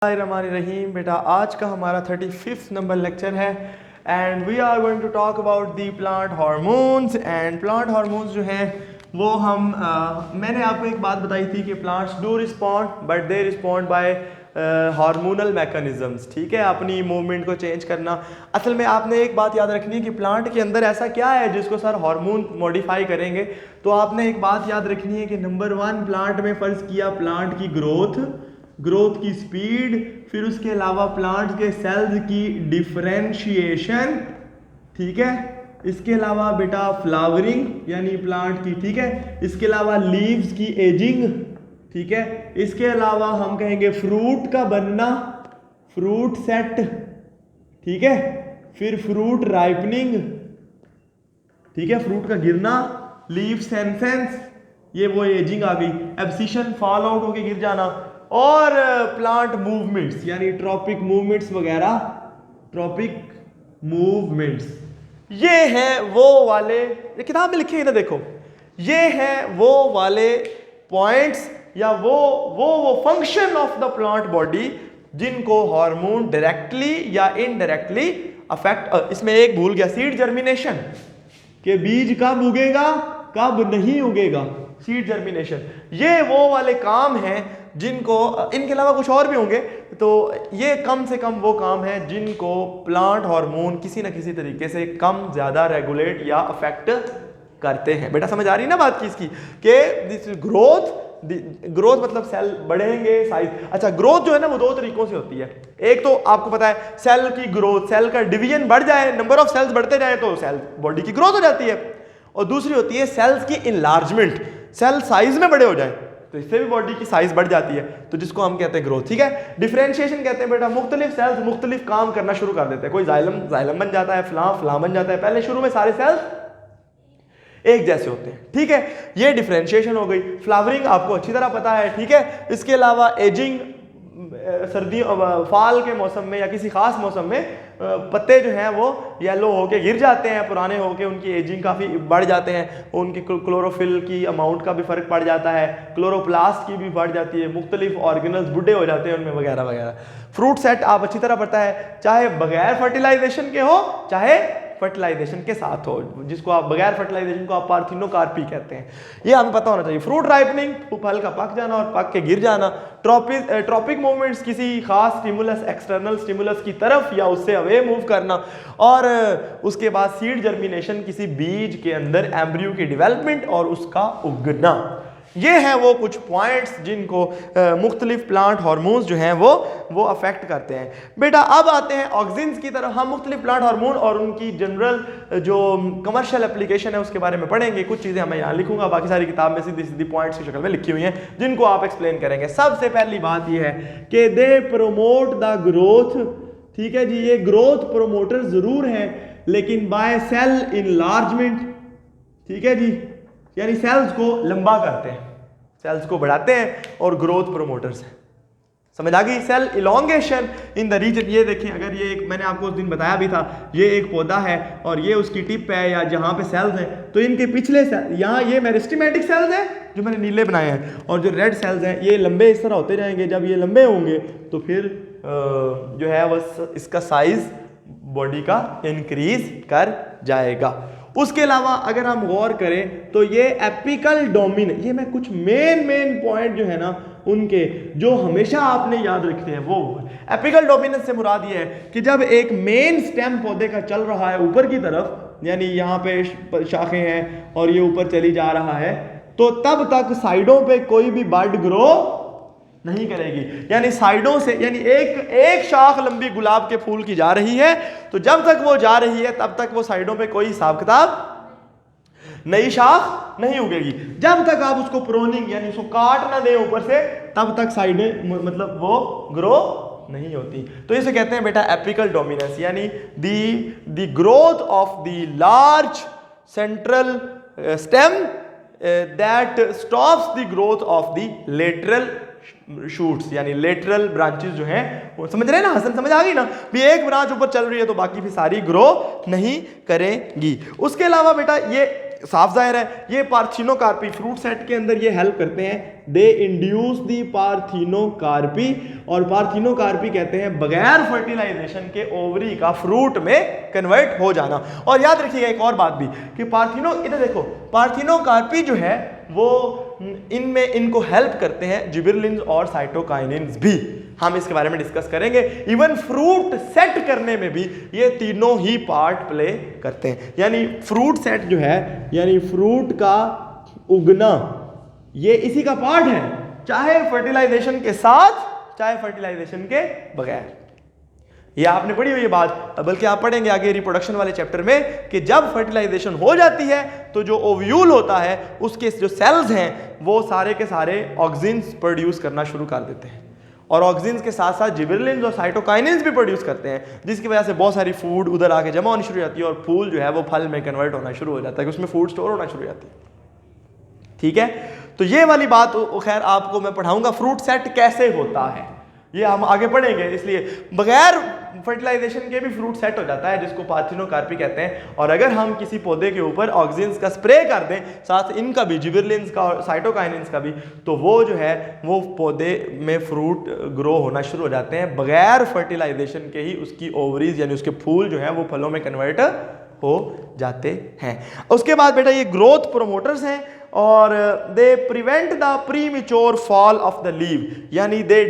रहीम बेटा, आज का हमारा 35th नंबर लेक्चर है and we are going to talk about the plant hormones. And plant hormones जो हैं वो मैंने आपको एक बात बताई थी कि plants do respond but they respond by hormonal mechanisms. ठीक है, अपनी मूवमेंट को चेंज करना। असल में आपने एक बात याद रखनी है कि प्लांट के अंदर ऐसा क्या है जिसको सर हार्मोन मॉडिफाई करेंगे। तो आपने एक बात याद रखनी है कि नंबर 1 प्लांट में फ़र्ज़ किया प्लांट की ग्रोथ की स्पीड, फिर उसके अलावा प्लांट के सेल्स की डिफरेंशिएशन, ठीक है, इसके अलावा बेटा फ्लावरिंग यानी प्लांट की, ठीक है, इसके अलावा लीव्स की एजिंग, ठीक है, इसके अलावा हम कहेंगे फ्रूट का बनना, फ्रूट सेट, ठीक है, फिर फ्रूट राइपनिंग, ठीक है, फ्रूट का गिरना, लीव सेंसेंस, ये वो एजिंग आ गई, एब्सिशन फॉल आउट होके गिर जाना, और प्लांट मूवमेंट्स यानी ट्रॉपिक मूवमेंट्स वगैरह, ट्रॉपिक मूवमेंट्स। ये हैं वो वाले, ये किताब में लिखे हैं ना, देखो, ये हैं वो वाले पॉइंट्स या वो function of the plant body जिनको हार्मोन डायरेक्टली या इनडायरेक्टली अफेक्ट। इसमें एक भूल गया, सीड जर्मिनेशन, के बीज कब उगेगा कब नहीं उगेगा, सीड जर्मिनेशन। ये वो वाले काम हैं जिनको, इनके अलावा कुछ और भी होंगे, तो ये कम से कम वो काम है जिनको प्लांट हार्मोन किसी न किसी तरीके से कम ज़्यादा रेगुलेट या अफेक्ट करते हैं। बेटा समझ आ रही ना बात की इसकी, कि दिस ग्रोथ मतलब सेल बढ़ेंगे, साइज। अच्छा, ग्रोथ जो है ना वो 2 तरीकों से होती है। एक तो आपको पता है सेल की ग्रोथ, सेल का डिवीजन बढ़ जाए, नंबर ऑफ सेल्स बढ़ते जाए तो सेल बॉडी की ग्रोथ हो जाती है। और दूसरी होती है सेल्स की इनलार्जमेंट, सेल साइज में बड़े हो जाए तो इससे भी बॉडी की साइज बढ़ जाती है, तो जिसको हम कहते हैं ग्रोथ। ठीक है, डिफरेंशिएशन कहते हैं बेटा मुख्तलिफ सेल्स मुख्तलिफ काम करना शुरू कर देते हैं। कोई जाइलम बन जाता है, फ्ला बन जाता है। पहले शुरू में सारे सेल्स एक जैसे होते हैं, ठीक है, ये डिफरेंशिएशन हो गई। फ्लावरिंग आपको अच्छी तरह पता है, ठीक है। इसके अलावा एजिंग, सर्दी फाल के मौसम में या किसी खास मौसम में पत्ते जो हैं वो येलो होके गिर जाते हैं, पुराने होके उनकी एजिंग काफ़ी बढ़ जाते हैं, उनकी क्लोरोफिल की अमाउंट का भी फ़र्क पड़ जाता है, क्लोरोप्लास्ट की भी बढ़ जाती है, मुख्तलिफ ऑर्गेनल्स बुढ़े हो जाते हैं उनमें वगैरह वगैरह। फ्रूट सेट आप अच्छी तरह पता है, चाहे बगैर फर्टिलाइजेशन के हो चाहे फर्टिलाइजेशन के साथ हो, जिसको आप बगैर फर्टिलाइजेशन को आप पार्थिनोकार्पी कहते हैं, ये हमें पता होना चाहिए। फ्रूट राइपनिंग, फल का पक जाना और पक के गिर जाना। ट्रॉपिक मूवमेंट्स, किसी खास स्टिमुलस, एक्सटर्नल स्टिमुलस की तरफ या उससे अवे मूव करना। और उसके बाद सीड जर्मिनेशन, किसी बीज के अंदर एम्ब्रियो की डेवलपमेंट और उसका उगना। ये हैं वो कुछ पॉइंट्स जिनको मुख्तलिफ प्लांट हार्मोन्स जो हैं वो अफेक्ट करते हैं। बेटा अब आते हैं ऑक्सिन्स की तरफ। हम मुख्तलिफ प्लांट हार्मोन और उनकी जनरल जो कमर्शियल एप्लीकेशन है उसके बारे में पढ़ेंगे। कुछ चीज़ें मैं यहाँ लिखूंगा, बाकी सारी किताब में सीधी सीधी पॉइंट्स की शक्ल में लिखी हुई हैं जिनको आप एक्सप्लेन करेंगे। सबसे पहली बात यह है कि दे प्रोमोट द ग्रोथ, ठीक है जी, ये ग्रोथ प्रोमोटर जरूर है लेकिन बाय सेल इनलार्जमेंट, ठीक है जी, यानी सेल्स को लंबा करते हैं, सेल्स को बढ़ाते हैं और ग्रोथ प्रोमोटर्स हैं। समझ आ गई? Cell elongation in the region. ये देखिए, अगर ये एक, मैंने आपको उस दिन बताया भी था, ये एक पौधा है और ये उसकी टिप है या जहाँ पे सेल्स हैं, तो इनके पिछले सेल, यहाँ ये मेरिस्टेमेटिक सेल्स हैं जो मैंने नीले बनाए हैं, और जो रेड सेल्स हैं ये लंबे इस तरह होते जाएंगे। जब ये लंबे होंगे तो फिर जो है वह इसका साइज बॉडी का इंक्रीज कर जाएगा। उसके अलावा अगर हम गौर करें तो ये एपिकल डोमिनेंस, ये मैं कुछ मेन पॉइंट जो है ना उनके जो हमेशा आपने याद रखते हैं, वो एपिकल डोमिनेंस से मुराद ये है कि जब एक मेन स्टेम पौधे का चल रहा है ऊपर की तरफ, यानी यहाँ पे शाखें हैं और ये ऊपर चली जा रहा है, तो तब तक साइडों पे कोई भी बड ग्रो नहीं करेगी। यानी साइडों से, यानी एक शाख लंबी गुलाब के फूल की जा रही है, तो जब तक वो जा रही है तब तक वो साइडों पे कोई हिसाब किताब नई शाख नहीं उगेगी। जब तक आप उसको प्रोनिंग यानी उसको काट ना दें ऊपर से, तब तक साइडें मतलब वो ग्रो नहीं होती। तो इसे कहते हैं बेटा एपिकल डोमिनेंस, यानी the growth of the large central stem that stops the growth of the lateral shoots, यानी लेटरल ब्रांचेस जो हैं वो, समझ रहे हैं ना हसन, समझ आ गई ना भी एक ब्रांच ऊपर चल रही है तो बाकी भी सारी ग्रो नहीं करेंगी। उसके अलावा बेटा ये साफ जाहिर है ये पार्थिनोकार्पी फ्रूट सेट के अंदर ये हेल्प करते हैं, दे इंड्यूस दी पार्थिनोकार्पी, और पार्थिनोकार्पी कहते हैं बगैर फर्टिलाइजेशन के ओवरी का फ्रूट में कन्वर्ट हो जाना। और याद रखिएगा एक और बात भी कि इधर देखो पार्थिनोकार्पी जो है वो इनमें इनको हेल्प करते हैं जिबरेलिन्स और साइटोकाइनिन्स भी, हम इसके बारे में डिस्कस करेंगे। इवन फ्रूट सेट करने में भी ये तीनों ही पार्ट प्ले करते हैं, यानी फ्रूट सेट जो है यानी फ्रूट का उगना ये इसी का पार्ट है, चाहे फर्टिलाइजेशन के साथ चाहे फर्टिलाइजेशन के बगैर। ये आपने पढ़ी हुई ये बात, बल्कि आप पढ़ेंगे आगे रिप्रोडक्शन वाले चैप्टर में कि जब फर्टिलाइजेशन हो जाती है तो जो ओव्यूल होता है उसके जो सेल्स हैं वो सारे के सारे ऑक्सिन्स प्रोड्यूस करना शुरू कर देते हैं, और ऑक्सिन्स के साथ साथ जिबरेलिन्स और साइटोकाइनिन्स भी प्रोड्यूस करते हैं, जिसकी वजह से बहुत सारी फूड उधर आके जमा होनी शुरू हो जाती है और फूल जो है वो फल में कन्वर्ट होना शुरू हो जाता है कि उसमें फूड स्टोर होना शुरू हो जाती है। ठीक है, तो ये वाली बात खैर आपको मैं पढ़ाऊंगा फ्रूट सेट कैसे होता है, ये हम आगे पढ़ेंगे। इसलिए बगैर फर्टिलाइजेशन के भी फ्रूट सेट हो जाता है जिसको पार्थिनोकार्पी कहते हैं, और अगर हम किसी पौधे के ऊपर ऑक्सिन्स का स्प्रे कर दें साथ इनका भी जिबरेलिन्स का और साइटोकाइनिन्स का भी, तो वो जो है वो पौधे में फ्रूट ग्रो होना शुरू हो जाते हैं बगैर फर्टिलाइजेशन के ही, उसकी ओवरीज यानी उसके फूल जो है वो फलों में कन्वर्ट हो जाते हैं। उसके बाद बेटा ये ग्रोथ प्रोमोटर्स हैं और they prevent the premature fall of the leave, यानी दे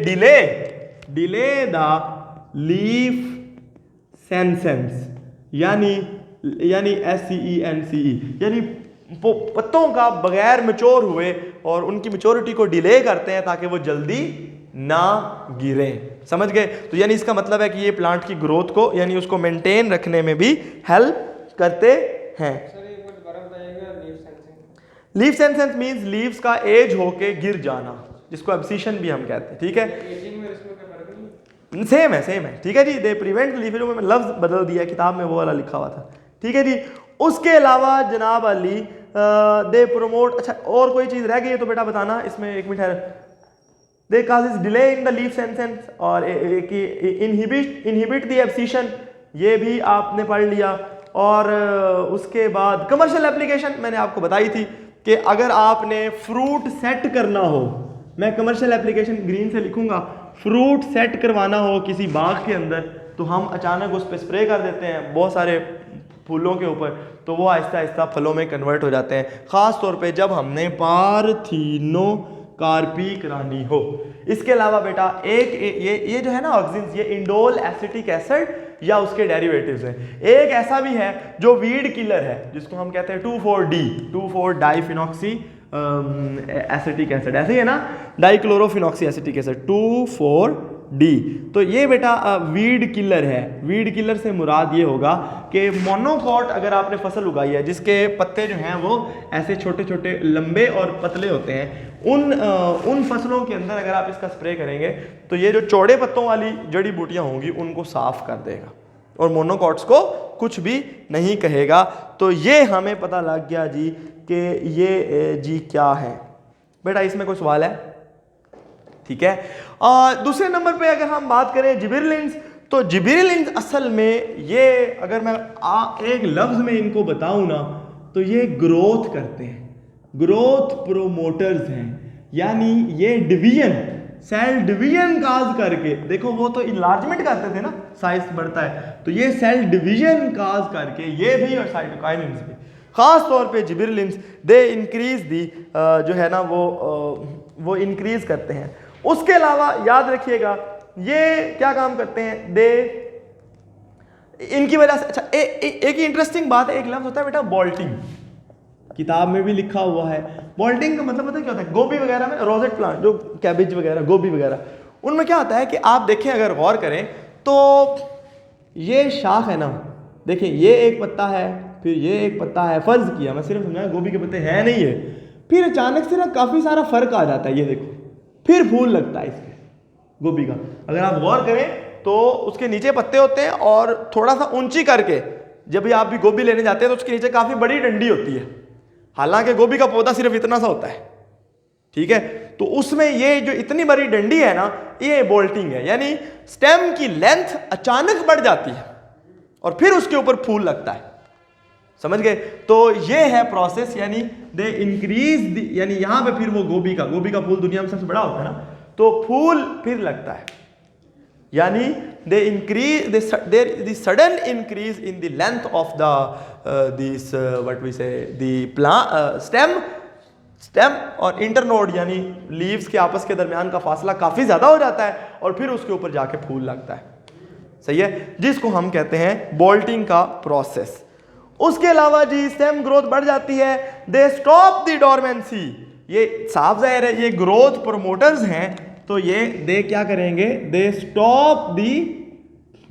डिले द लीफ सेंसेंस, यानी SCENCE, यानी पत्तों का बगैर मैच्योर हुए और उनकी मैच्योरिटी को डिले करते हैं ताकि वो जल्दी ना गिरें। समझ गए? तो यानी इसका मतलब है कि ये प्लांट की ग्रोथ को यानी उसको मेंटेन रखने में भी हेल्प करते हैं। लीफ सेंसेंस मींस लीव्स का एज होके गिर जाना, जिसको एब्सिशन भी हम कहते हैं। ठीक है, सेम है। ठीक है जी, दे प्रिवेंट लीफ, जो मैं लफ्ज बदल दिया किताब में वो वाला लिखा हुआ था। ठीक है जी, उसके अलावा जनाब अली दे प्रोमोट, अच्छा और कोई चीज रह गई है तो बेटा बताना, इसमें एक मिनट है। They cause delay in the leaf senescence और इनहिबिट द एब्सिशन, ये भी आपने पढ़ लिया। और उसके बाद कमर्शियल एप्लीकेशन मैंने आपको बताई थी कि अगर आपने फ्रूट सेट करना हो, मैं कमर्शियल एप्लीकेशन ग्रीन से लिखूंगा, फ्रूट सेट करवाना हो किसी बाग के अंदर, तो हम अचानक उस पर स्प्रे कर देते हैं बहुत सारे फूलों के ऊपर, तो वो आहिस्ता आहिस्ता फलों में कन्वर्ट हो जाते हैं, ख़ास तौर पे जब हमने पार्थिनोकार्पी करानी हो। इसके अलावा बेटा ये जो है ना ऑक्सिन्स, ये इंडोल एसिटिक एसिड या उसके डेरिवेटिव्स हैं। एक ऐसा भी है जो वीड किलर है जिसको हम कहते हैं 2,4 डाइफिनॉक्सी एसिटिक एसिड, ऐसे ही है ना, डाइक्लोरोफिनॉक्सी एसिटिक एसिड 2,4-D। तो ये बेटा वीड किलर है। वीड किलर से मुराद ये होगा कि मोनोकॉट अगर आपने फसल उगाई है जिसके पत्ते जो हैं वो ऐसे छोटे छोटे लंबे और पतले होते हैं, उन फसलों के अंदर अगर आप इसका स्प्रे करेंगे तो ये जो चौड़े पत्तों वाली जड़ी बूटियां होंगी उनको साफ कर देगा और मोनोकॉट्स को कुछ भी नहीं कहेगा। तो ये हमें पता लग गया जी कि ये जी क्या है। बेटा इसमें कोई सवाल है? ठीक है। दूसरे नंबर पे अगर हम बात करें जिबरेलिन्स, तो जिबरेलिन्स असल में ये अगर मैं एक लफ्ज में इनको बताऊं ना तो ये ग्रोथ करते हैं, ग्रोथ प्रोमोटर्स हैं, यानी ये डिवीजन, सेल डिवीजन काज करके, देखो वो तो इनलार्जमेंट करते थे ना, साइज बढ़ता है, तो ये सेल डिवीजन काज करके ये भी और साइटोकाइनिन्स भी, खास तौर पे जिबरेलिन्स दे इंक्रीज दी जो है ना वो इंक्रीज करते हैं। उसके अलावा याद रखिएगा ये क्या काम करते हैं, दे इनकी वजह से, अच्छा एक इंटरेस्टिंग बात है, एक लफ्ज होता है बेटा बॉल्टिंग, किताब में भी लिखा हुआ है। बॉल्टिंग का मतलब पता है क्या होता है? गोभी वगैरह में रोजेट प्लांट, जो कैबेज वगैरह, गोभी वगैरह, उनमें क्या होता है कि आप देखें, अगर गौर करें तो ये शाख है ना, देखें ये एक पत्ता है, फिर ये एक पत्ता है, फर्ज किया मैं सिर्फ समझाया गोभी के पत्ते हैं नहीं है, फिर अचानक से ना काफी सारा फर्क आ जाता है, ये देखो फिर फूल लगता है इसके गोभी का। अगर आप गौर करें तो उसके नीचे पत्ते होते हैं और थोड़ा सा ऊंची करके जब भी आप भी गोभी लेने जाते हैं तो उसके नीचे काफी बड़ी डंडी होती है, हालांकि गोभी का पौधा सिर्फ इतना सा होता है। ठीक है, तो उसमें ये जो इतनी बड़ी डंडी है ना, ये बोल्टिंग है, यानी स्टेम की लेंथ अचानक बढ़ जाती है और फिर उसके ऊपर फूल लगता है। समझ गए? तो ये है प्रोसेस, यानी दे इंक्रीज, यानी यहां पे फिर वो गोभी का फूल दुनिया में सबसे बड़ा होता है ना, तो फूल फिर लगता है, यानी they increase there the sudden increase in the length of the this what we say the stem और इंटरनोड, यानी लीव्स के आपस के दरमियान का फासला काफी ज्यादा हो जाता है और फिर उसके ऊपर जाके फूल लगता है। सही है, जिसको हम कहते हैं बोल्टिंग का प्रोसेस। उसके अलावा जी स्टेम ग्रोथ बढ़ जाती है, दे स्टॉप द डोरमेंसी, ये साफ जाहिर है ये ग्रोथ प्रमोटर्स हैं, तो ये दे क्या करेंगे, दे stop the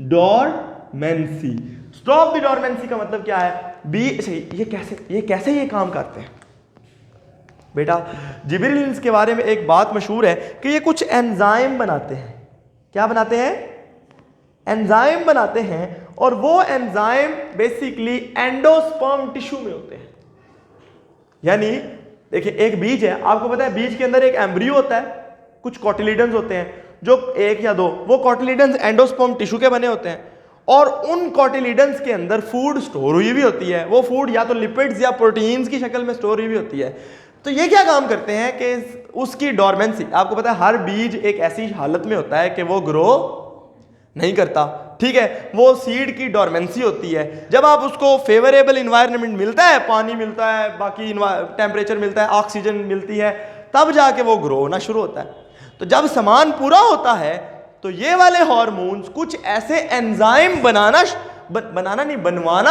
dormancy. Stop the dormancy का मतलब क्या है, ये कैसे काम करते हैं बेटा? जिबरेलिन्स के बारे में एक बात मशहूर है कि ये कुछ एंजाइम बनाते हैं। क्या बनाते हैं? एंजाइम बनाते हैं, और वो एंजाइम बेसिकली एंडोस्पर्म टिश्यू में होते हैं। यानी देखिए एक बीज है, आपको पता है बीज के अंदर एक एम्ब्रियो होता है, कुछ कॉटिलिडन्स होते हैं, जो एक या दो, वो कॉटिलिडन्स एंडोस्पर्म टिश्यू के बने होते हैं, और उन कॉटिलिडन्स के अंदर फूड स्टोर हुई भी होती है। वो फूड या तो लिपिड्स या प्रोटीन्स की शक्ल में स्टोर हुई भी होती है। तो ये क्या काम करते हैं कि उसकी डोरमेंसी, आपको पता है हर बीज एक ऐसी हालत में होता है कि वो ग्रो नहीं करता, ठीक है, वो सीड की डोरमेंसी होती है। जब आप उसको फेवरेबल इन्वायरमेंट मिलता है, पानी मिलता है, बाकी टेम्परेचर मिलता है, ऑक्सीजन मिलती है, तब जाके वो ग्रो होना शुरू होता है। तो जब सामान पूरा होता है तो ये वाले हार्मोन्स कुछ ऐसे एंजाइम बनवाना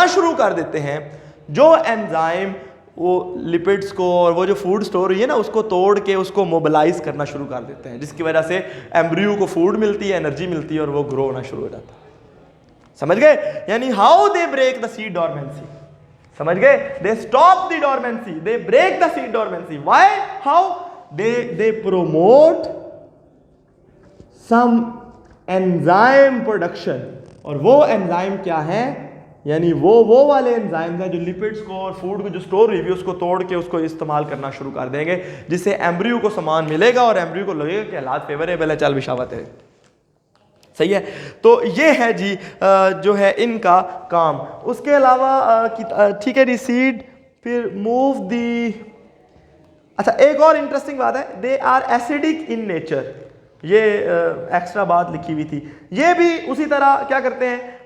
शुरू कर देते हैं, जो एंजाइम वो लिपिड्स को और वो जो फूड स्टोर हुई है ना उसको तोड़ के उसको मोबिलाइज करना शुरू कर देते हैं, जिसकी वजह से एम्ब्रियो को फूड मिलती है, एनर्जी मिलती है और वो ग्रो होना शुरू हो जाता है। समझ गए? यानी how they break the seed dormancy, समझ गए? They stop the dormancy, they break the seed dormancy. Why? How? They promote some enzyme production, और वो एंजाइम क्या है, यानी वो वाले एंजाइम हैं जो लिपिड्स को और फूड को जो स्टोर हुई उसको तोड़ के उसको इस्तेमाल करना शुरू कर देंगे, जिससे एम्ब्रियो को सामान मिलेगा और एम्ब्रियो को लगेगा कि हालात फेवरेबल है, चल बिशावत है। सही है? तो ये है जी जो है इनका काम। उसके अलावा ठीक है जी, सीड फिर मूव दी। अच्छा एक और इंटरेस्टिंग बात है, they are acidic in nature, ये एक्स्ट्रा बात लिखी हुई थी। ये भी उसी तरह क्या करते हैं,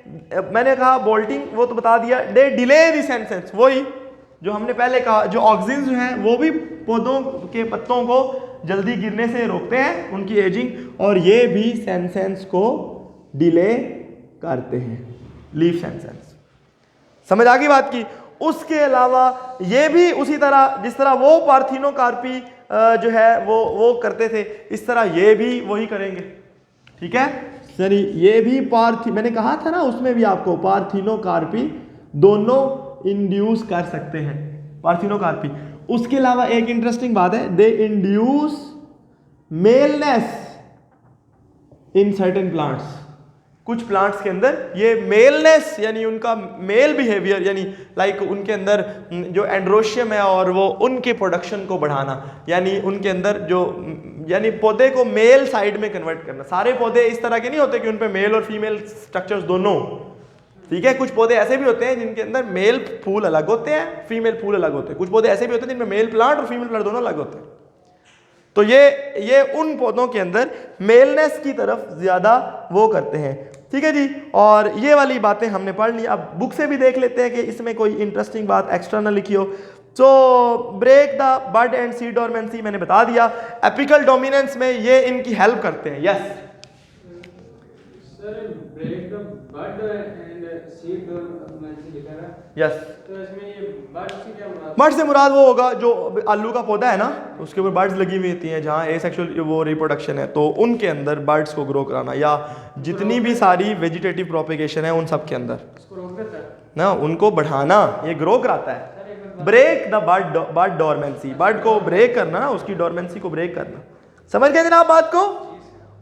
मैंने कहा बोल्टिंग वो तो बता दिया, दे डिले द सेंसेस, वही जो हमने पहले कहा, जो ऑक्सीजन जो है वो भी पौधों के पत्तों को जल्दी गिरने से रोकते हैं, उनकी एजिंग, और ये भी सेंसेस को डिले करते हैं, लीफ सेंसेस। समझ आ गई बात की? उसके अलावा ये भी उसी तरह, जिस तरह वो पार्थिनोकार्पी जो है वो करते थे, इस तरह ये भी वही करेंगे। ठीक है सर, ये भी मैंने कहा था ना उसमें भी आपको पार्थिनोकार्पी दोनों इंड्यूस कर सकते हैं, पार्थिनोकार्पी। उसके अलावा एक इंटरेस्टिंग बात है, they induce maleness in certain plants. कुछ प्लांट्स के अंदर ये मेलनेस, यानी उनका मेल बिहेवियर, यानी लाइक उनके अंदर जो एंड्रोशियम है और वो उनके प्रोडक्शन को बढ़ाना, यानी उनके अंदर जो, यानी पौधे को मेल साइड में कन्वर्ट करना। सारे पौधे इस तरह के नहीं होते कि उन पे मेल और फीमेल स्ट्रक्चर्स दोनों, ठीक है। कुछ पौधे ऐसे भी होते हैं जिनके अंदर मेल फूल अलग होते हैं, फीमेल फूल अलग होते हैं। कुछ पौधे ऐसे भी होते हैं जिनमें मेल प्लांट और फीमेल प्लांट दोनों अलग होते हैं। तो ये उन पौधों के अंदर मेलनेस की तरफ ज्यादा वो करते हैं। ठीक है जी, और ये वाली बातें हमने पढ़ ली। अब बुक से भी देख लेते हैं कि इसमें कोई इंटरेस्टिंग बात एक्स्ट्रा ना लिखी हो। So break the bud and seed dormancy मैंने बता दिया। एपिकल डोमिनेंस में ये इनकी हेल्प करते हैं। Yes sir, break the bud and seed dormancy लिखा है। यस, तो इसमें ये बड से क्या मुराद? बड से मुराद वो होगा जो आलू का पौधा है ना, उसके ऊपर बर्ड्स लगी हुई होती हैं, जहाँ एसेक्सुअल वो रिप्रोडक्शन है, तो उनके अंदर बर्ड्स को ग्रो कराना, या जितनी भी सारी वेजिटेटिव प्रोपेगेशन है उन सब के अंदर उसको रोक देता है ना, उनको बढ़ाना, ये ग्रो कराता है। ब्रेक द बड डोरमेंसी, बड को ब्रेक करना ना, उसकी डोरमेंसी को ब्रेक करना। समझ गए जनाब बात को?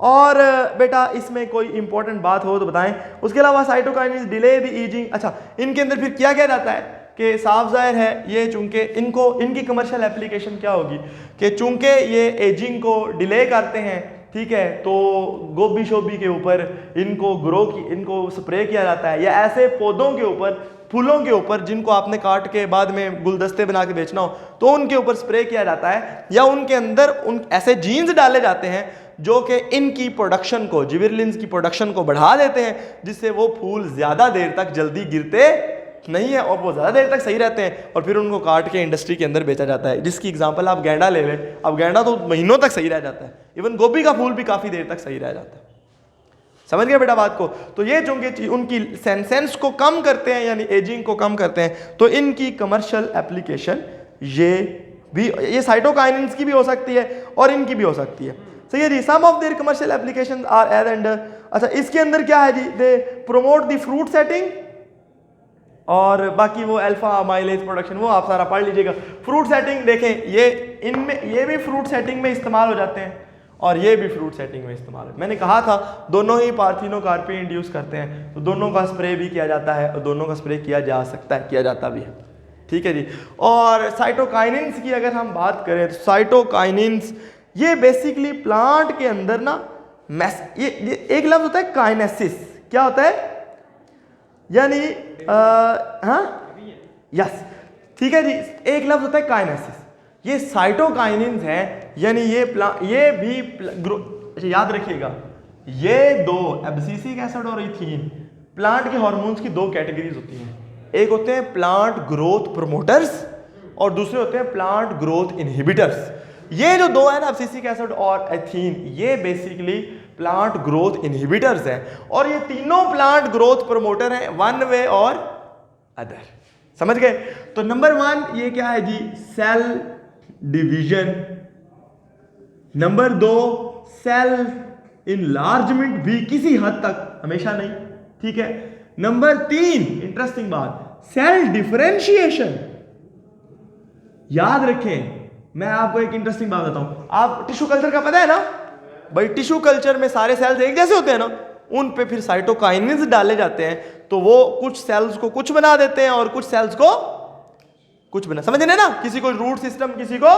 और बेटा इसमें कोई इंपॉर्टेंट बात हो तो बताएं। उसके अलावा साइटोकाइनेसिस डिले द एजिंग। अच्छा, इनके अंदर फिर क्या जाता है कि साफ जाहिर है ये चूंकि इनकी कमर्शियल एप्लीकेशन क्या होगी कि चूंकि ये एजिंग को डिले करते हैं, ठीक है, तो गोभी शोभी के ऊपर इनको स्प्रे किया जाता है, या ऐसे पौधों के ऊपर फूलों के ऊपर जिनको आपने काट के बाद में गुलदस्ते बना के बेचना हो तो उनके ऊपर स्प्रे किया जाता है, या उनके अंदर उन ऐसे जीन्स डाले जाते हैं जो कि इनकी प्रोडक्शन को, जिबरेलिन्स की प्रोडक्शन को बढ़ा देते हैं, जिससे वो फूल ज़्यादा देर तक जल्दी गिरते नहीं है और वो ज़्यादा देर तक सही रहते हैं, और फिर उनको काट के इंडस्ट्री के अंदर बेचा जाता है। जिसकी एग्जांपल आप गेंडा ले लें, अब गेंडा तो महीनों तक सही रह जाता है, इवन गोभी का फूल भी काफ़ी देर तक सही रह जाता है। समझ गए बेटा बात को? तो ये चूंकि उनकी सेंसेंस को कम करते हैं यानी एजिंग को कम करते हैं, तो इनकी कमर्शियल एप्लीकेशन ये भी, ये साइटोकाइनिन्स की भी हो सकती है और इनकी भी हो सकती है। सही है जी। Some of their commercial application are as under, अच्छा इसके अंदर क्या है जी, they promote the fruit setting, और बाकी वो अल्फा माइलेज प्रोडक्शन वो आप सारा पढ़ लीजिएगा। फ्रूट सेटिंग देखें, ये इनमें ये भी फ्रूट सेटिंग में इस्तेमाल हो जाते हैं और ये भी फ्रूट सेटिंग में इस्तेमाल है। मैंने कहा था दोनों ही पार्थिनोकार्पी इंड्यूस करते हैं, तो दोनों का स्प्रे भी किया जाता है और दोनों का स्प्रे किया जा सकता है, किया जाता भी है। ठीक है जी। और साइटोकाइनिन्स की अगर हम बात करें तो साइटोकाइनिन्स ये बेसिकली प्लांट के अंदर ना ये एक लफ्ज होता है काइनेसिस, क्या होता है यानी हाँ यस ठीक है जी, एक लफ्ज होता है काइनेसिस। ये साइटोकाइनिन्स हैं यानी ये भी याद रखिएगा, ये दो एब्सिसिक एसिड और इथीन प्लांट के हार्मोन्स की दो कैटेगरीज होती हैं। एक होते हैं प्लांट ग्रोथ प्रोमोटर्स और दूसरे होते हैं प्लांट ग्रोथ इनहिबिटर्स। ये जो दो है ना, एब्सिसिक एसिड और एथीन, ये बेसिकली प्लांट ग्रोथ इनहिबिटर्स हैं और ये तीनों प्लांट ग्रोथ प्रमोटर हैं, वन वे और अदर। समझ गए? तो नंबर 1 ये क्या है जी, cell division. Number 2 cell enlargement भी किसी हद तक, हमेशा नहीं, ठीक है। नंबर 3 इंटरेस्टिंग बात, सेल डिफरेंशिएशन। याद रखें, मैं आपको एक इंटरेस्टिंग बात बताऊं, आप टिश्यू कल्चर का पता है ना भाई, टिश्यू कल्चर में सारे सेल्स एक जैसे होते हैं ना, उन पे फिर साइटोकाइनिन्स डाले जाते हैं, तो वो कुछ सेल्स को कुछ बना देते हैं और कुछ सेल्स को कुछ बना, समझ रहे ना, किसी को रूट सिस्टम किसी को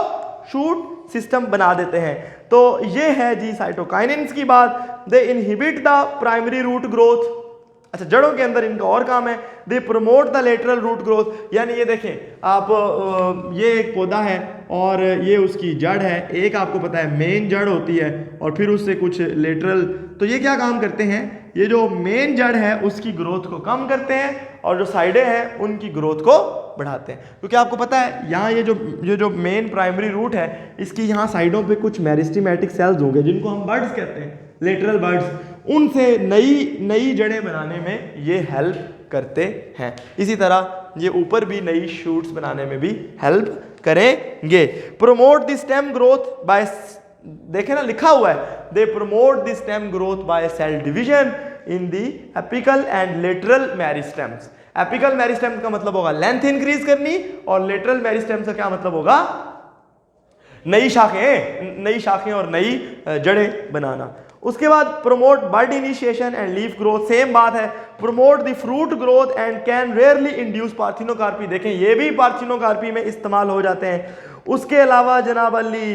शूट सिस्टम बना देते हैं। तो ये है जी साइटोकाइनिन्स की बात। They inhibit the primary root growth, अच्छा जड़ों के अंदर इनका और काम है। They promote the lateral root growth, यानी ये देखें आप, ये एक पौधा है और ये उसकी जड़ है, एक आपको पता है मेन जड़ होती है और फिर उससे कुछ लेटरल, तो ये क्या काम करते हैं, ये जो मेन जड़ है उसकी ग्रोथ को कम करते हैं और जो साइडें हैं उनकी ग्रोथ को बढ़ाते हैं। क्योंकि आपको पता है यहाँ ये जो मेन प्राइमरी रूट है, इसकी यहाँ साइडों पे कुछ मेरिस्टेमेटिक सेल्स होंगे जिनको हम बर्ड्स कहते हैं, लेटरल बर्ड्स, उनसे नई जड़ें बनाने में ये हेल्प करते हैं। इसी तरह ये ऊपर भी नई शूट्स बनाने में भी हेल्प करेंगे। Promote the stem growth by, देखे ना लिखा हुआ है, they promote the stem growth by cell division in the apical and lateral meristems. Apical meristems का मतलब होगा लेंथ इंक्रीज करनी और लेटरल मेरिस्टेम्स का क्या मतलब होगा, नई शाखें और नई जड़ें बनाना। उसके बाद promote bird initiation and leaf growth, same बात है, promote the fruit growth and can rarely induce parthenocarpy, देखें ये भी पार्थिनोकार्पी में इस्तेमाल हो जाते हैं। उसके अलावा जनाब अली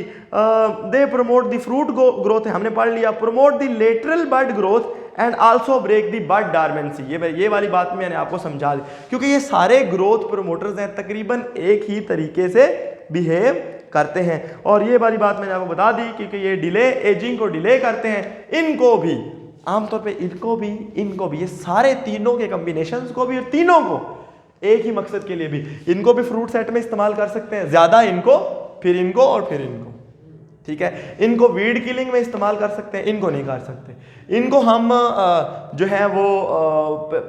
they promote the fruit growth, हमने पढ़ लिया, promote the lateral bud growth and also break the bud dormancy, ये वाली बात मैंने आपको समझा दी, क्योंकि ये सारे ग्रोथ प्रोमोटर्स हैं, तकरीबन एक ही तरीके से बिहेव करते हैं। और ये वाली बात मैंने आपको बता दी क्योंकि ये डिले, एजिंग को डिले करते हैं। इनको भी आमतौर पे इनको भी ये सारे तीनों के कॉम्बिनेशंस को भी और तीनों को एक ही मकसद के लिए भी, इनको भी फ्रूट सेट में इस्तेमाल कर सकते हैं, ज्यादा इनको, फिर इनको और फिर इनको, ठीक है। इनको वीड किलिंग में इस्तेमाल कर सकते हैं, इनको नहीं कर सकते। इनको हम जो है वो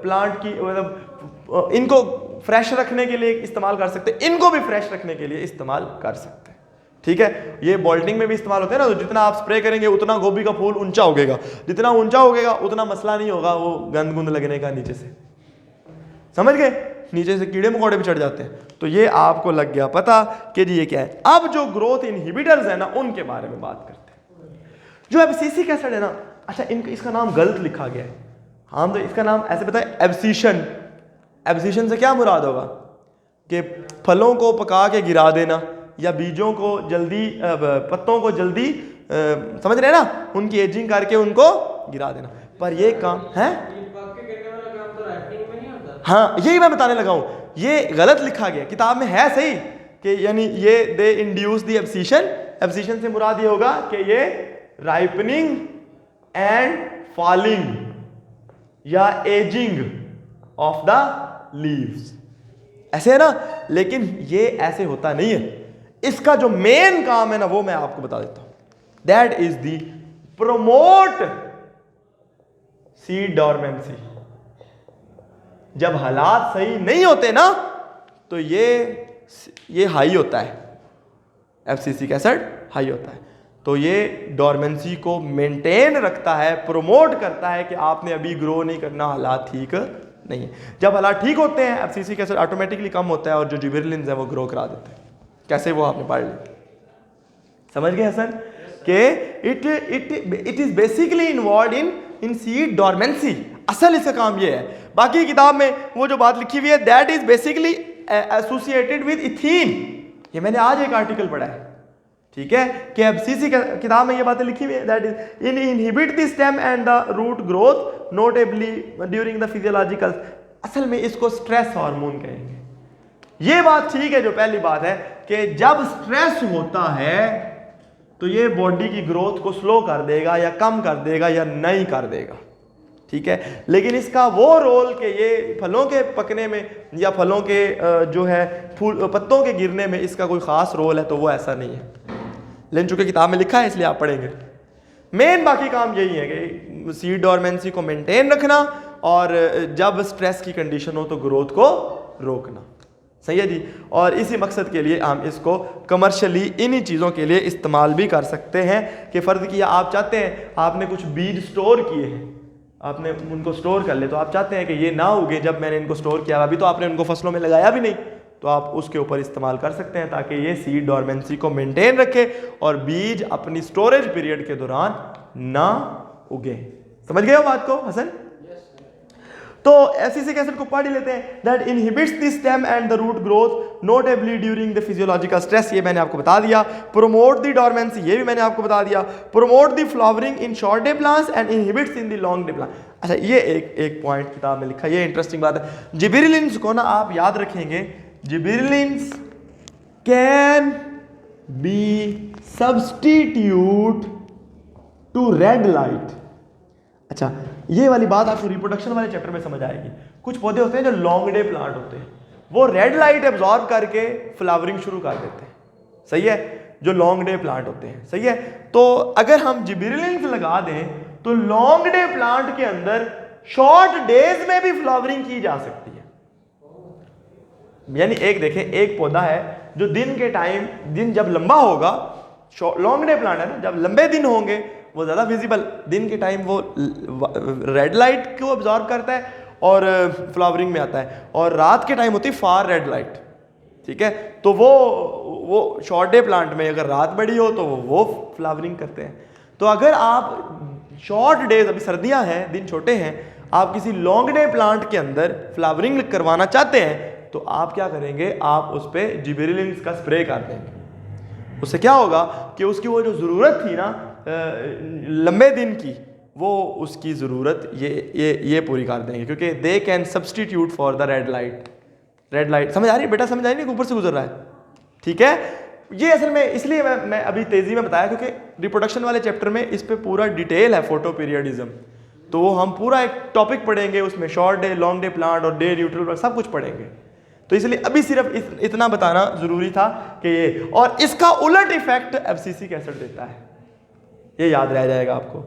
प्लांट की मतलब इनको फ्रेश रखने के लिए इस्तेमाल कर सकते हैं, इनको भी फ्रेश रखने के लिए इस्तेमाल कर सकते हैं, ठीक है। ये बॉल्टिंग में भी इस्तेमाल होते हैं ना, तो जितना आप स्प्रे करेंगे उतना गोभी का फूल ऊंचा होगेगा, जितना ऊंचा होगेगा उतना मसला नहीं होगा वो गंद गुंद लगने का नीचे से, समझ गए, नीचे से कीड़े मकोड़े भी चढ़ जाते हैं। तो ये आपको लग गया पता कि जी ये क्या है। अब जो ग्रोथ इनहिबिटर्स है ना, उनके बारे में बात करते हैं। जो एब्सिसिक एसिड है ना, अच्छा इसका नाम गलत लिखा गया है, हम तो इसका नाम ऐसे बताए एब्सिशन। एब्सिशन से क्या मुराद होगा कि फलों को पका के गिरा देना या बीजों को जल्दी, पत्तों को जल्दी, समझ रहे हैं ना, उनकी एजिंग करके उनको गिरा देना। पर ये काम है, हाँ यही मैं बताने लगा हूं, ये गलत लिखा गया, किताब में है सही कि यानी ये दे इंड्यूस द एब्सिशन, एब्सिशन से मुराद ये होगा कि ये राइपनिंग एंड फॉलिंग या एजिंग ऑफ द लीव्स, ऐसे है ना। लेकिन ये ऐसे होता नहीं है, इसका जो मेन काम है ना वो मैं आपको बता देता हूं, that is the promote seed dormancy. जब हालात सही नहीं होते ना तो ये हाई होता है, एब्सिसिक एसिड हाई होता है, तो ये डॉर्मेंसी को मेंटेन रखता है, प्रोमोट करता है कि आपने अभी ग्रो नहीं करना, हालात ठीक नहीं है। जब हालात ठीक होते हैं एब्सिसिक एसिड ऑटोमेटिकली कम होता है और जो जिबरेलिन्स है वो ग्रो करा देते हैं। कैसे, वो आपने पढ़ लिया, समझ गए हसन कि it is basically involve in seed dormancy. असल इसका काम ये है। बाकी किताब में वो जो बात लिखी हुई है that is basically associated with ethene, ये मैंने आज एक आर्टिकल पढ़ा है, ठीक है, कि एब्सिसी किताब में ये बातें लिखी हुई है, that is inhibit the stem and the root growth notably during the physiological. असल में इसको स्ट्रेस हार्मोन कहेंगे। ये बात ठीक है, जो पहली बात है कि जब स्ट्रेस होता है तो ये बॉडी की ग्रोथ को स्लो कर देगा या कम कर देगा या नहीं कर देगा, ठीक है। लेकिन इसका वो रोल कि ये फलों के पकने में या फलों के जो है फूल पत्तों के गिरने में इसका कोई ख़ास रोल है, तो वो ऐसा नहीं है। लेकिन चूंकि किताब में लिखा है इसलिए आप पढ़ेंगे। मेन बाकी काम यही है कि सीड डॉर्मेंसी को मेंटेन रखना और जब स्ट्रेस की कंडीशन हो तो ग्रोथ को रोकना, सही है जी। और इसी मकसद के लिए हम इसको कमर्शियली इन्हीं चीज़ों के लिए इस्तेमाल भी कर सकते हैं कि फ़र्ज़ किया आप चाहते हैं, आपने कुछ बीज स्टोर किए हैं, आपने उनको स्टोर कर ले, तो आप चाहते हैं कि ये ना उगे जब मैंने इनको स्टोर किया, अभी तो आपने उनको फसलों में लगाया भी नहीं, तो आप उसके ऊपर इस्तेमाल कर सकते हैं ताकि ये सीड डॉर्मेंसी को मेंटेन रखे और बीज अपनी स्टोरेज पीरियड के दौरान ना उगे। समझ गए हो बात को हसन? तो एब्सिसिक एसिड को पढ़ ही लेते हैं। That inhibits the stem and the root growth notably during the physiological stress, ये मैंने आपको बता दिया। प्रोमोट द डॉर्मेंसी, ये भी मैंने आपको बता दिया। Promote the flowering in short day plants and inhibits in the long day plant. अच्छा, ये एक पॉइंट किताब में लिखा, ये इंटरेस्टिंग बात है। जिबरेलिन्स को ना आप याद रखेंगे, gibberellins can be substitute to red light. अच्छा, ये वाली बात आपको रिप्रोडक्शन वाले चैप्टर में समझ आएगी। कुछ पौधे होते हैं जो लॉन्ग डे प्लांट होते हैं, वो रेड लाइट एब्जॉर्ब करके फ्लावरिंग शुरू कर देते हैं, सही है, जो लॉन्ग डे प्लांट होते हैं, सही है। तो अगर हम जिबरेलिन्स लगा दें तो लॉन्ग डे प्लांट के अंदर शॉर्ट डेज में भी फ्लावरिंग की जा सकती है। यानी एक देखें, एक पौधा है जो दिन के टाइम, दिन जब लंबा होगा, लॉन्ग डे प्लांट है ना, जब लंबे दिन होंगे वो ज़्यादा विजिबल, दिन के टाइम वो रेड लाइट को अब्जॉर्ब करता है और फ्लावरिंग में आता है, और रात के टाइम होती है फार रेड लाइट, ठीक है। तो वो शॉर्ट डे प्लांट में अगर रात बड़ी हो तो वो फ्लावरिंग करते हैं। तो अगर आप शॉर्ट डेज, अभी सर्दियां हैं, दिन छोटे हैं, आप किसी लॉन्ग डे प्लांट के अंदर फ्लावरिंग करवाना चाहते हैं तो आप क्या करेंगे, आप उस पर जिबरेलिन्स का स्प्रे कर देंगे। उससे क्या होगा कि उसकी वो जो ज़रूरत थी ना लंबे दिन की, वो उसकी ज़रूरत ये पूरी कर देंगे, क्योंकि they can substitute for the red light. Red light समझ आ रही है बेटा? समझ आ रही है? ऊपर से गुजर रहा है, ठीक है। ये असल में इसलिए मैं अभी तेज़ी में बताया क्योंकि रिप्रोडक्शन वाले चैप्टर में इस पर पूरा डिटेल है, फोटो पीरियडिज्म, तो वो हम पूरा एक टॉपिक पढ़ेंगे, उसमें short day, long day plant और डे न्यूट्रल सब कुछ पढ़ेंगे। तो इसलिए अभी सिर्फ इतना बताना ज़रूरी था कि ये, और इसका उलट इफेक्ट एब्सिसिक एसिड देता है, ये याद रह जाएगा आपको।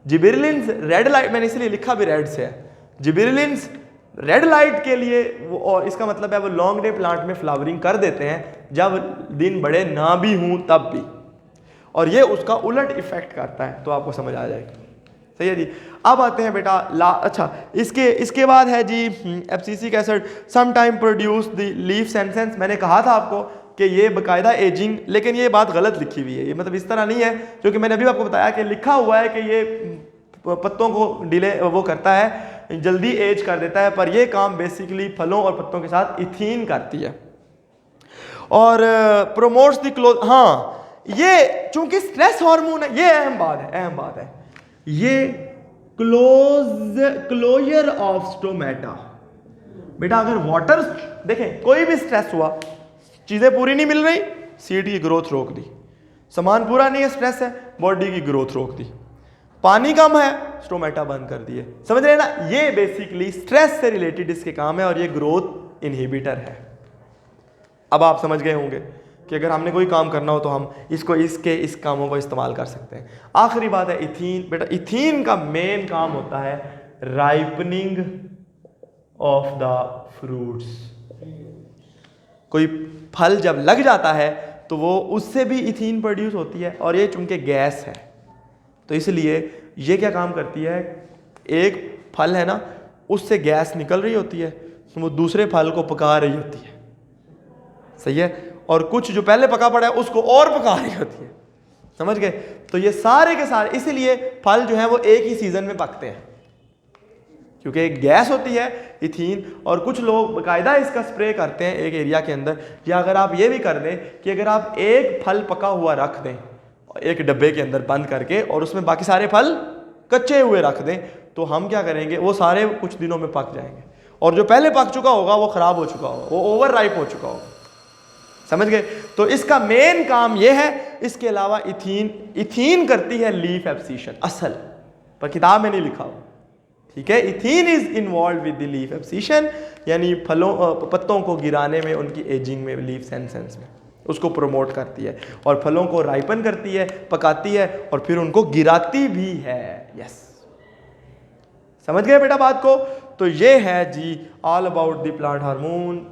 जिबरेलिन्स रेड लाइट, मैंने इसलिए लिखा भी रेड से है, जिबरेलिन्स रेड लाइट के लिए वो, और इसका मतलब है वो लॉन्ग डे प्लांट में फ्लावरिंग कर देते हैं जब दिन बड़े ना भी हों तब भी, और ये उसका उलट इफेक्ट करता है, तो आपको समझ आ जाएगा, सही है जी। अब आते हैं बेटा अच्छा, इसके बाद है जी abscisic acid some time produce the leaf senescence. मैंने कहा था आपको कि ये बाकायदा एजिंग, लेकिन ये बात गलत लिखी हुई है, ये मतलब इस तरह नहीं है, क्योंकि मैंने अभी आपको बताया कि लिखा हुआ है कि ये पत्तों को डिले वो करता है, जल्दी एज कर देता है, पर ये काम बेसिकली फलों और पत्तों के साथ इथीन करती है और प्रोमोट्स द क्लोज। हाँ, ये चूंकि स्ट्रेस हार्मोन है, ये अहम बात है, ये क्लोजर ऑफ स्टोमेटा, बेटा अगर वाटर, देखें कोई भी स्ट्रेस हुआ, चीज़ें पूरी नहीं मिल रही, सीड की ग्रोथ रोक दी, सामान पूरा नहीं है, स्ट्रेस है, बॉडी की ग्रोथ रोक दी, पानी कम है, स्टोमेटा बंद कर दिए। समझ रहे हैं ना, ये बेसिकली स्ट्रेस से रिलेटेड इसके काम है और ये ग्रोथ इनहिबिटर है। अब आप समझ गए होंगे कि अगर हमने कोई काम करना हो तो हम इसको इस कामों को इस्तेमाल कर सकते हैं। आखिरी बात है इथीन। बेटा इथीन का मेन काम होता है राइपनिंग ऑफ द फ्रूट्स। कोई फल जब लग जाता है तो वो उससे भी इथीन प्रोड्यूस होती है और ये चूंकि गैस है तो इसलिए ये क्या काम करती है, एक फल है ना उससे गैस निकल रही होती है, वो दूसरे फल को पका रही होती है, सही है, और कुछ जो पहले पका पड़ा है उसको और पका रही होती है। समझ गए? तो ये सारे के सारे, इसीलिए फल जो है वो एक ही सीजन में पकते हैं क्योंकि एक गैस होती है इथीन, और कुछ लोग बाकायदा इसका स्प्रे करते हैं एक एरिया के अंदर। या अगर आप ये भी कर दें कि अगर आप एक फल पका हुआ रख दें एक डब्बे के अंदर बंद करके और उसमें बाकी सारे फल कच्चे हुए रख दें, तो हम क्या करेंगे, वो सारे कुछ दिनों में पक जाएंगे और जो पहले पक चुका होगा वो खराब हो चुका होगा, वो ओवर राइप हो चुका होगा। समझ गए? तो इसका मेन काम ये है। इसके अलावा इथीन करती है लीफ एब्सिशन, असल पर किताब में नहीं लिखा हुआ, ठीक है। Ethene is involve with the leaf abscission, यानी फलों पत्तों को गिराने में, उनकी एजिंग में, लीफ सेंस में उसको प्रमोट करती है और फलों को राइपन करती है, पकाती है और फिर उनको गिराती भी है। यस, समझ गए बेटा बात को? तो ये है जी all about the plant hormone.